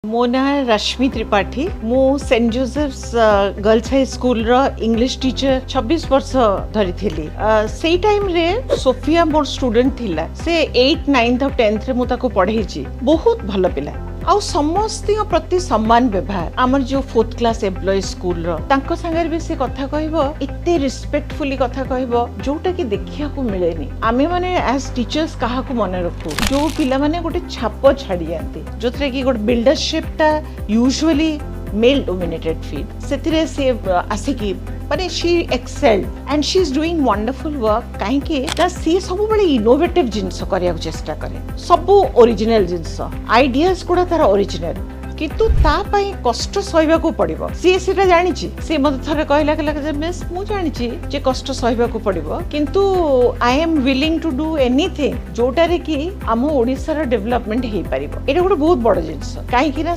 मो ना रश्मि त्रिपाठी मु Saint Joseph's girls high school रो इंग्लिश टीचर 26 वर्ष धरी थिली से टाइम रे सोफिया मोर स्टूडेंट थिला से 8 9th और 10th रे मु ताको पढ़ाई छी बहुत भलो पिला आउ समस्त प्रति सम्मान व्यवहार आमर जो 4th क्लास एम्प्लॉय स्कूल रो तांको संगर भी से कथा कहबो इत्ते रिस्पेक्टफुली कथा कहबो जोटा कि देखिया को मिलेनी आमे माने एज टीचर्स कहा को मन रखू जो पिला माने गोटे छाप छाड़ी जाती जोथरे कि गोटे बिल्डरशिप टा यूजुअली मेल डोमिनेटेड फील्ड सेतिरे से आसिकी माने she excelled and she is doing wonderful work काहे कि सी सब बड़े इनोवेटिव जिंस करिया चेष्टा करे सब ओरिजिनल जिंस आइडियाज गुड़ा तार ओरिजिनल किंतु ता पई कष्ट सहिबा को पड़िबो सी सेटा जानि छि से मते थरे कहला कि मिस मु जानि छि जे कष्ट सहिबा को पड़िबो किंतु I am willing to do anything जोटा रे कि हम ओडिसा रो डेवलपमेंट हे परिबो एटा गोटे बहुत बड़ जिंस काहे कि